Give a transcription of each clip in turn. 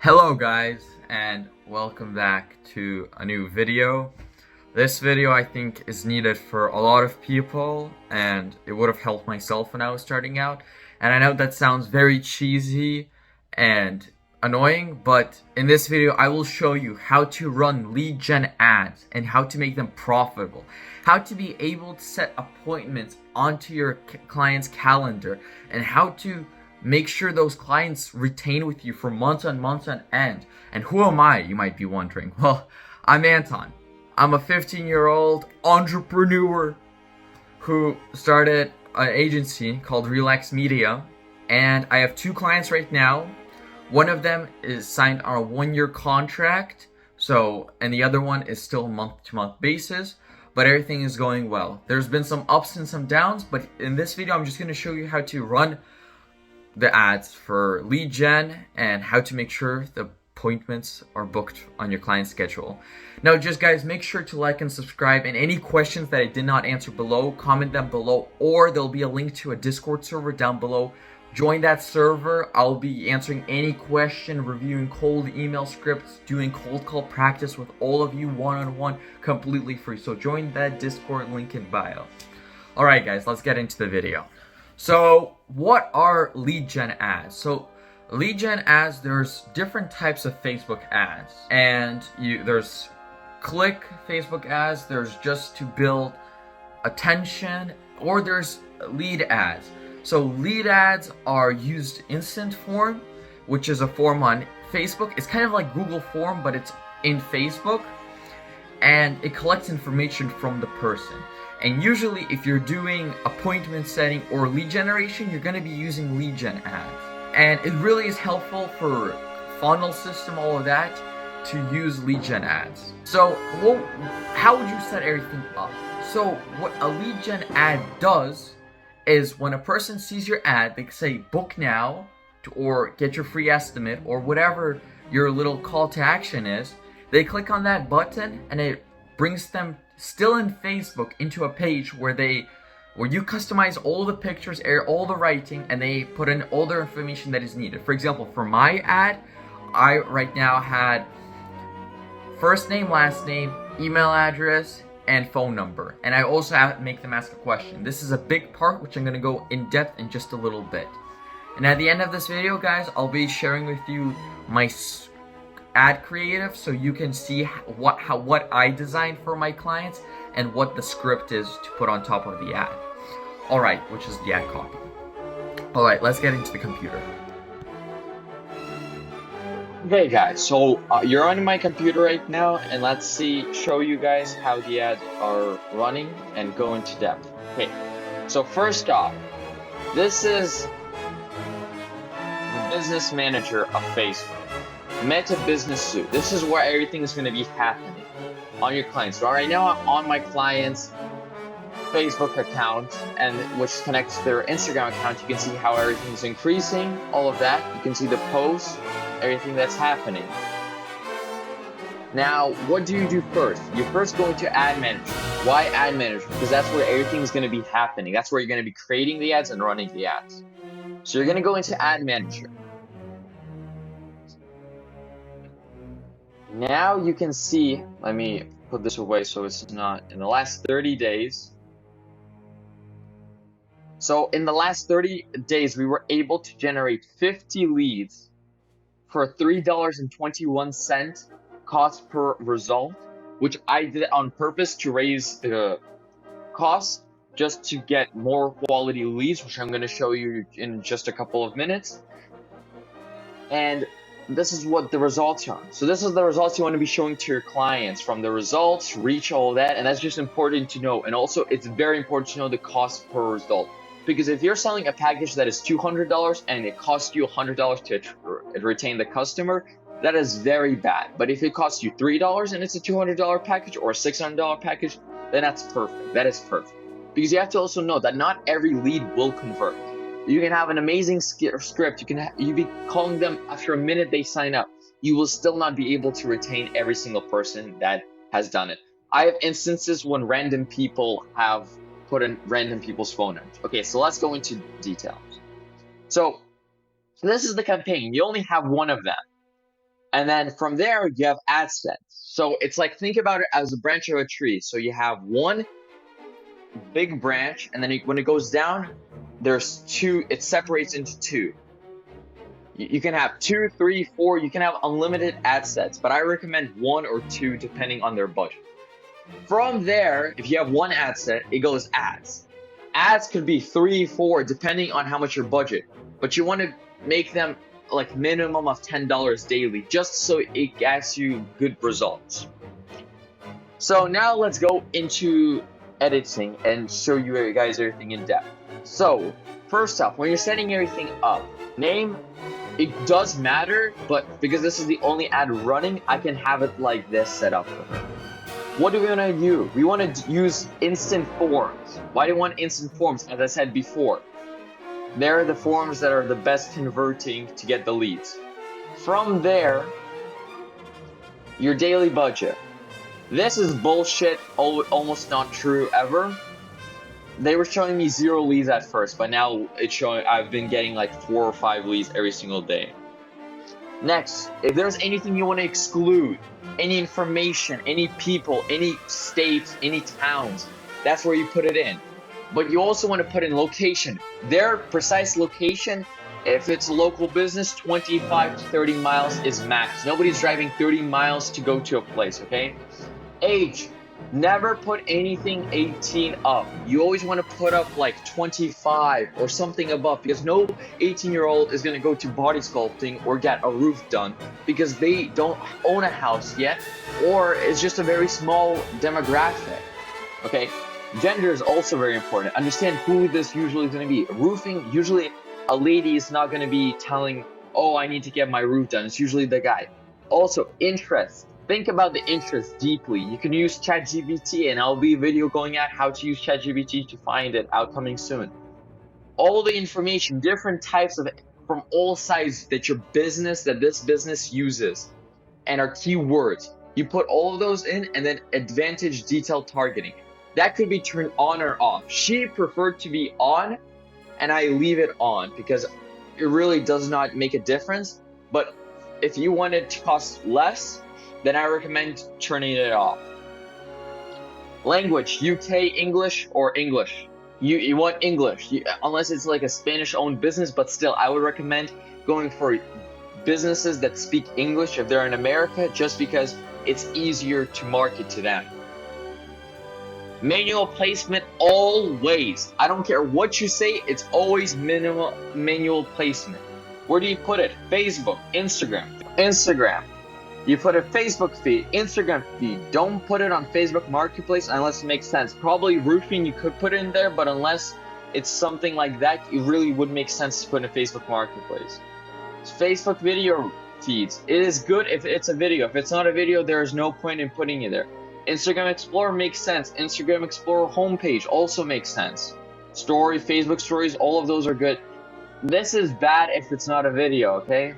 Hello guys, and welcome back to a new video. This video I think is needed for a lot of people, and it would have helped myself when I was starting out. And I know that sounds very cheesy and annoying, but in this video I will show you how to run lead gen ads and how to make them profitable, how to be able to set appointments onto your client's calendar, and how to make sure those clients retain with you for months on end. And who am I, you might be wondering? Well, I'm Anton. I'm a 15-year-old entrepreneur who started an agency called Relax Media, and I have two clients right now. One of them is signed on a 1-year contract, and the other one is still month-to-month basis, but everything is going well. There's been some ups and some downs, but in this video I'm just going to show you how to run the ads for lead gen and how to make sure the appointments are booked on your client's schedule. Now just guys, make sure to like and subscribe, and any questions that I did not answer below, comment them below, or there'll be a link to a Discord server down below. Join that server. I'll be answering any question, reviewing cold email scripts, doing cold call practice with all of you one-on-one, completely free. So join that Discord link in bio. Alright guys, let's get into the video. So what are lead gen ads? So lead gen ads, there's different types of Facebook ads, and there's click Facebook ads, there's just to build attention, or there's lead ads. So lead ads are used instant form, which is a form on Facebook. It's kind of like Google form, but it's in Facebook, and it collects information from the person. And usually if you're doing appointment setting or lead generation, you're going to be using lead gen ads. And it really is helpful for funnel system, all of that, to use lead gen ads. So how would you set everything up? So what a lead gen ad does is when a person sees your ad, they say book now or get your free estimate or whatever your little call to action is. They click on that button and it brings them still in Facebook into a page where you customize all the pictures, all the writing, and they put in all the information that is needed. For example, for my ad, I right now had first name, last name, email address, and phone number. And I also have to make them ask a question. This is a big part which I'm going to go in depth in just a little bit. And at the end of this video, guys, I'll be sharing with you my ad creative, so you can see what I designed for my clients and what the script is to put on top of the ad. Alright, which is the ad copy. Alright, let's get into the computer. Okay guys, so you're on my computer right now, and let's show you guys how the ads are running and go into depth. Okay, so first off, this is the business manager of Facebook. Meta Business Suite. This is where everything is going to be happening on your clients. So right now I'm on my client's Facebook account, and which connects to their Instagram account. You can see how everything is increasing, all of that. You can see the posts, everything that's happening. Now, what do you do first? You're first going to Ad Manager. Why Ad Manager? Because that's where everything is going to be happening. That's where you're going to be creating the ads and running the ads. So you're going to go into Ad Manager. Now you can see, let me put this away so it's not, in the last 30 days. So in the last 30 days, we were able to generate 50 leads for $3.21 cost per result, which I did on purpose to raise the cost just to get more quality leads, which I'm going to show you in just a couple of minutes. And this is what the results are. So this is the results you want to be showing to your clients. From the results, reach, all that, and that's just important to know. And also, it's very important to know the cost per result, because if you're selling a package that is $200 and it costs you $100 to retain the customer, that is very bad. But if it costs you $3 and it's a $200 package or a $600 package, then that's perfect. That is perfect, because you have to also know that not every lead will convert. You can have an amazing script. You be calling them after a minute they sign up. You will still not be able to retain every single person that has done it. I have instances when random people have put in random people's phone numbers. Okay, so let's go into details. So this is the campaign. You only have one of them. And then from there, you have ad sets. So it's like, think about it as a branch of a tree. So you have one big branch, and then when it goes down, there's two, it separates into two. You can have 2, 3, 4, you can have unlimited ad sets, but I recommend 1 or 2 depending on their budget. From there, if you have one ad set, it goes ads. Ads could be 3, 4, depending on how much your budget, but you want to make them like minimum of $10 daily, just so it gets you good results. So now let's go into editing and show you guys everything in depth. So first off, when you're setting everything up, name, it does matter, but because this is the only ad running, I can have it like this set up for her. What do we want to do? We want to use instant forms. Why do we want instant forms? As I said before, they're the forms that are the best converting to get the leads. From there, your daily budget. This is bullshit, almost not true ever. They were showing me 0 leads at first, but now it's showing I've been getting like 4 or 5 leads every single day. Next, if there's anything you want to exclude, any information, any people, any states, any towns, that's where you put it in. But you also want to put in location. Their precise location, if it's a local business, 25 to 30 miles is max. Nobody's driving 30 miles to go to a place, okay? Age. Never put anything 18 up. You always want to put up like 25 or something above, because no 18-year-old is going to go to body sculpting or get a roof done because they don't own a house yet, or it's just a very small demographic. Okay, gender is also very important. Understand who this usually is going to be. Roofing, usually a lady is not going to be telling, oh, I need to get my roof done. It's usually the guy. Also, interest. Think about the interest deeply. You can use ChatGPT, and I'll be a video going at how to use ChatGPT to find it out coming soon. All the information, different types of, from all sides that this business uses, and are keywords. You put all of those in, and then advantage detailed targeting. That could be turned on or off. She preferred to be on, and I leave it on because it really does not make a difference. But if you want it to cost less, then I recommend turning it off. Language, UK English or English. You want English, unless it's like a Spanish-owned business, but still, I would recommend going for businesses that speak English if they're in America, just because it's easier to market to them. Manual placement, always. I don't care what you say, it's always minimal manual placement. Where do you put it? Facebook, Instagram. You put a Facebook feed, Instagram feed. Don't put it on Facebook Marketplace unless it makes sense. Probably roofing you could put in there, but unless it's something like that, it really would make sense to put in a Facebook Marketplace. Facebook video feeds. It is good if it's a video. If it's not a video, there is no point in putting it there. Instagram Explorer makes sense. Instagram Explorer homepage also makes sense. Story, Facebook stories, all of those are good. This is bad if it's not a video, okay?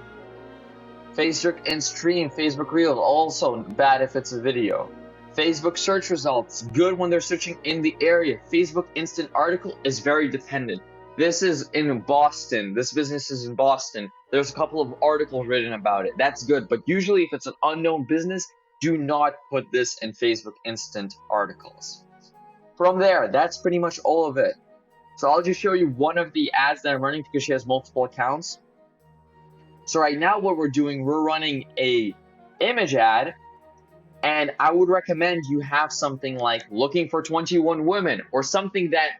Facebook in stream, Facebook Reels, also bad if it's a video. Facebook search results, good when they're searching in the area. Facebook instant article is very dependent. This is in Boston. This business is in Boston. There's a couple of articles written about it. That's good. But usually if it's an unknown business, do not put this in Facebook instant articles. From there, that's pretty much all of it. So I'll just show you one of the ads that I'm running because she has multiple accounts. So right now what we're doing, we're running a image ad, and I would recommend you have something like looking for 21 women or something that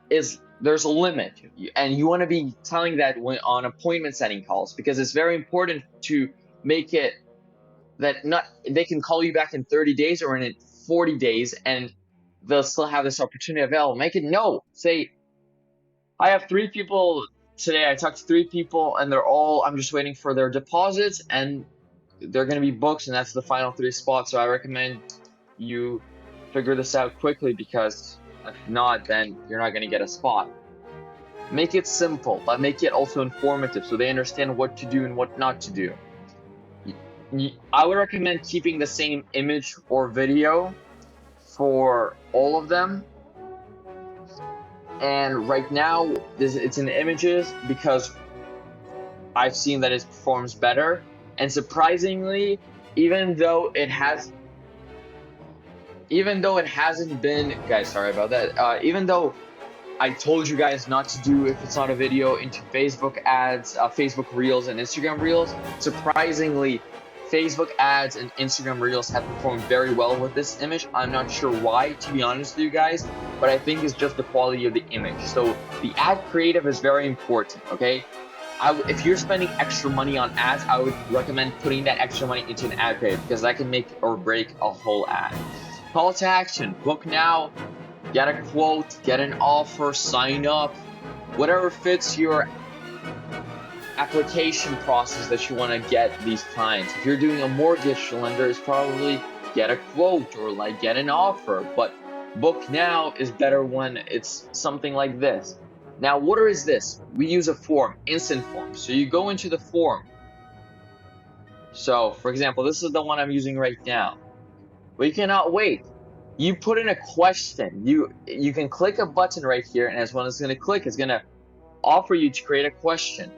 is, there's a limit, and you want to be telling that when on appointment setting calls, because it's very important to make it that not they can call you back in 30 days or in 40 days and they'll still have this opportunity available. Make it no. Say, I have 3 people today. I talked to 3 people and they're all, I'm just waiting for their deposits and they're going to be booked, and that's the final 3 spots. So I recommend you figure this out quickly, because if not, then you're not going to get a spot. Make it simple, but make it also informative so they understand what to do and what not to do. I would recommend keeping the same image or video for all of them. And right now, it's in images because I've seen that it performs better. And surprisingly, even though it hasn't been, guys, sorry about that. Even though I told you guys not to do, if it's not a video, into Facebook ads, Facebook Reels, and Instagram Reels. Surprisingly, Facebook ads and Instagram Reels have performed very well with this image. I'm not sure why, to be honest with you guys, but I think it's just the quality of the image. So the ad creative is very important, okay? If you're spending extra money on ads, I would recommend putting that extra money into an ad creative, because that can make or break a whole ad. Call to action: book now, get a quote, get an offer, sign up, whatever fits your application process that you want to get these clients. If you're doing a mortgage lender, it's probably get a quote or like get an offer, but book now is better when it's something like this. Now, what is this? We use a form, instant form. So you go into the form. So, for example, this is the one I'm using right now. We cannot wait. You put in a question. You can click a button right here, and as when it's going to click, it's going to offer you to create a question.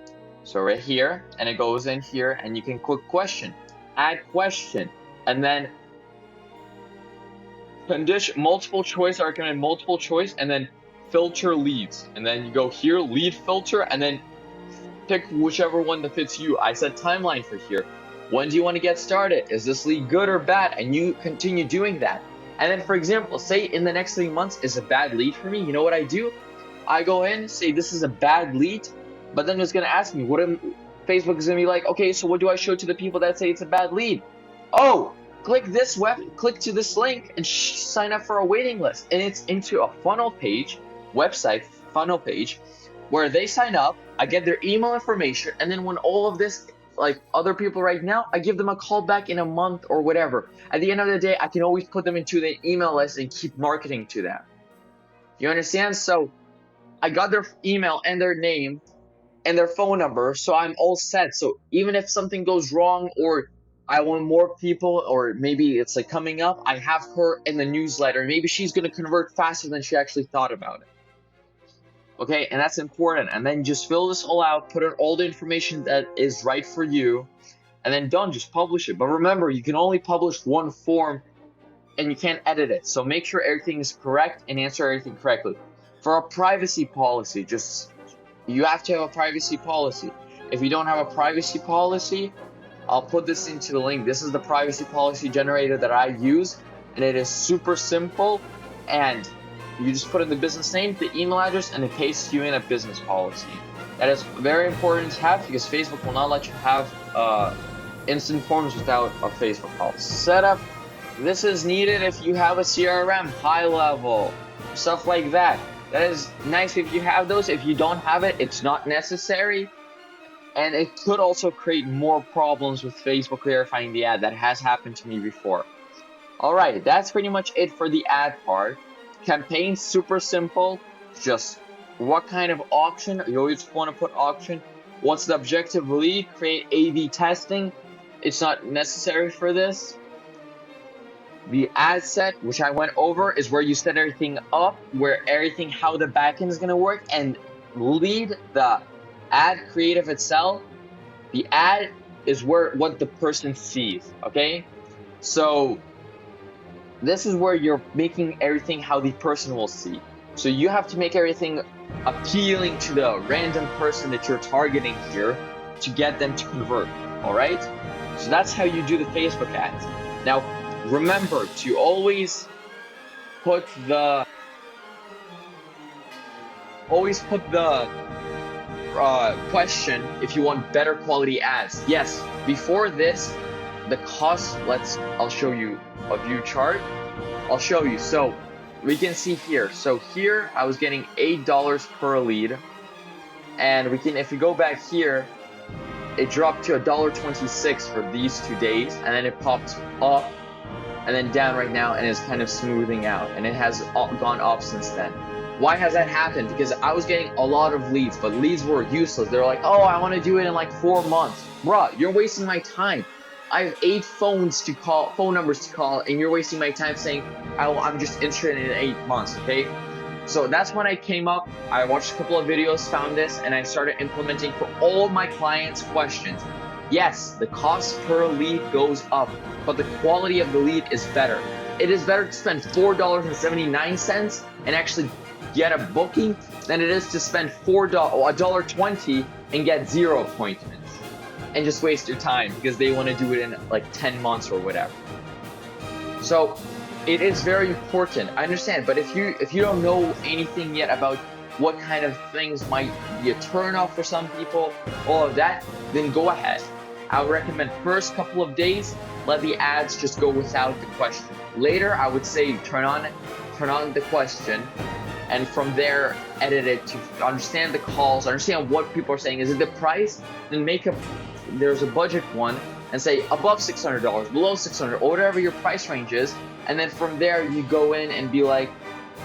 So right here, and it goes in here, and you can click question, add question, and then condition multiple choice. I recommend multiple choice, and then filter leads, and then you go here, lead filter, and then pick whichever one that fits you. I set timeline for here. When do you want to get started? Is this lead good or bad? And you continue doing that. And then, for example, say in the next 3 months is a bad lead for me. You know what I do? I go in, say this is a bad lead, but then it's going to ask me, Facebook is going to be like, okay, so what do I show to the people that say it's a bad lead? Oh, click to this link and sign up for a waiting list. And it's into a funnel page, website funnel page, where they sign up, I get their email information, and then when all of this, like other people right now, I give them a call back in a month or whatever. At the end of the day, I can always put them into the email list and keep marketing to them. You understand? So I got their email and their name and their phone number, so I'm all set. So even if something goes wrong, or I want more people, or maybe it's like coming up, I have her in the newsletter. Maybe she's going to convert faster than she actually thought about it. Okay, and that's important. And then just fill this all out, put in all the information that is right for you, and then done, just publish it. But remember, you can only publish one form and you can't edit it. So make sure everything is correct and answer everything correctly. For a privacy policy, you have to have a privacy policy. If you don't have a privacy policy, I'll put this into the link. This is the privacy policy generator that I use, and it is super simple, and you just put in the business name, the email address, and it pastes you in a business policy. That is very important to have, because Facebook will not let you have instant forms without a Facebook policy. Setup. This is needed if you have a CRM, high level, stuff like that. That is nice if you have those. If you don't have it, it's not necessary. And it could also create more problems with Facebook verifying the ad. That has happened to me before. Alright, that's pretty much it for the ad part. Campaign, super simple. Just what kind of auction? You always want to put auction. What's the objective lead? Create A/B testing. It's not necessary for this. The ad set, which I went over, is where you set everything up, how the backend is going to work, and lead the ad creative itself. The ad is what the person sees, okay? So this is where you're making everything how the person will see. So you have to make everything appealing to the random person that you're targeting here to get them to convert, all right? So that's how you do the Facebook ads. Now, remember to always put the question if you want better quality ads. Yes, before this, the cost, I'll show you a view chart. I'll show you. So we can see here. So here I was getting $8 per lead, and if you go back here, it dropped to $1.26 for these 2 days, and then it popped up and then down right now, and is kind of smoothing out, and it has gone up since then. Why has that happened? Because I was getting a lot of leads, but leads were useless. They're like, oh, I want to do it in like 4 months. Bruh, you're wasting my time. I have 8 phone numbers to call, and you're wasting my time saying, I'm just interested in 8 months, okay? So that's when I came up. I watched a couple of videos, found this, and I started implementing for all of my clients' questions. yes, the cost per lead goes up, but the quality of the lead is better. It is better to spend $4.79 and actually get a booking than it is to spend $1.20 and get 0 appointments and just waste your time because they want to do it in like 10 months or whatever. So it is very important. I understand, but if you don't know anything yet about what kind of things might be a turnoff for some people, all of that, then go ahead. I would recommend first couple of days, let the ads just go without the question. Later, I would say turn on the question, and from there, edit it to understand the calls, understand what people are saying. Is it the price? Then there's a budget one, and say above $600, below $600, or whatever your price range is. And then from there, you go in and be like,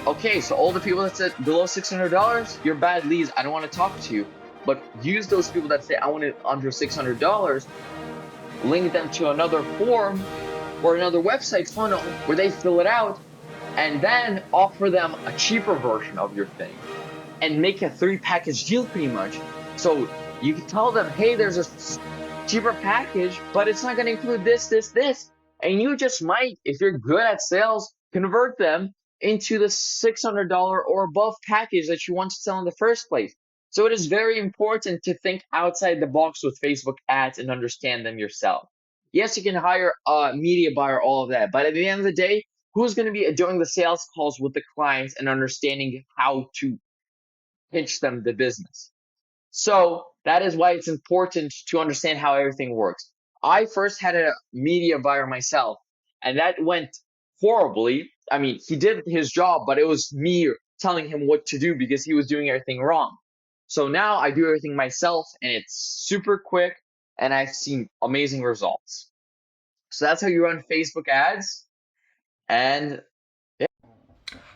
okay, so all the people that said below $600, you're bad leads. I don't want to talk to you. But use those people that say, I want it under $600, link them to another form or another website funnel where they fill it out, and then offer them a cheaper version of your thing and make a 3-package deal pretty much. So you can tell them, hey, there's a cheaper package, but it's not going to include this, this, this. And you just might, if you're good at sales, convert them into the $600 or above package that you want to sell in the first place. So it is very important to think outside the box with Facebook ads and understand them yourself. Yes, you can hire a media buyer, all of that, but at the end of the day, who's going to be doing the sales calls with the clients and understanding how to pitch them the business? So that is why it's important to understand how everything works. I first had a media buyer myself, and that went horribly. I mean, he did his job, but it was me telling him what to do because he was doing everything wrong. So now I do everything myself, and it's super quick, and I've seen amazing results. So that's how you run Facebook ads. And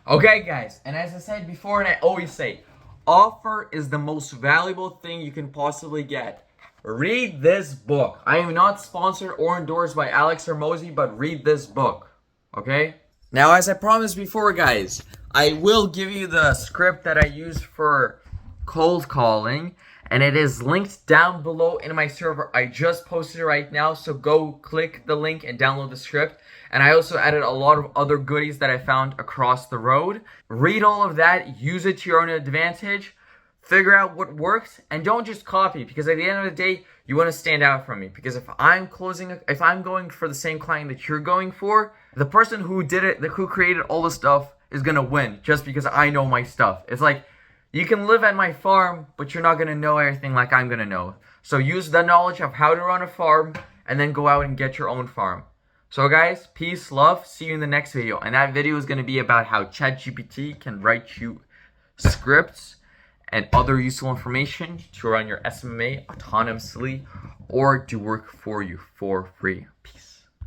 Okay, guys, and as I said before, and I always say, offer is the most valuable thing you can possibly get. Read this book. I am not sponsored or endorsed by Alex Hermosi, but read this book, okay? Now, as I promised before, guys, I will give you the script that I use for cold calling, and it is linked down below in my server. I just posted it right now, so go click the link and download the script. And I also added a lot of other goodies that I found across the road. Read all of that, use it to your own advantage, figure out what works, and don't just copy, because at the end of the day, you want to stand out from me. Because if I'm going for the same client that you're going for, the person who did it, who created all the stuff, is going to win just because I know my stuff. It's like, you can live at my farm, but you're not going to know everything like I'm going to know. So use the knowledge of how to run a farm, and then go out and get your own farm. So guys, peace, love, see you in the next video. And that video is going to be about how ChatGPT can write you scripts and other useful information to run your SMMA autonomously or do work for you for free. Peace.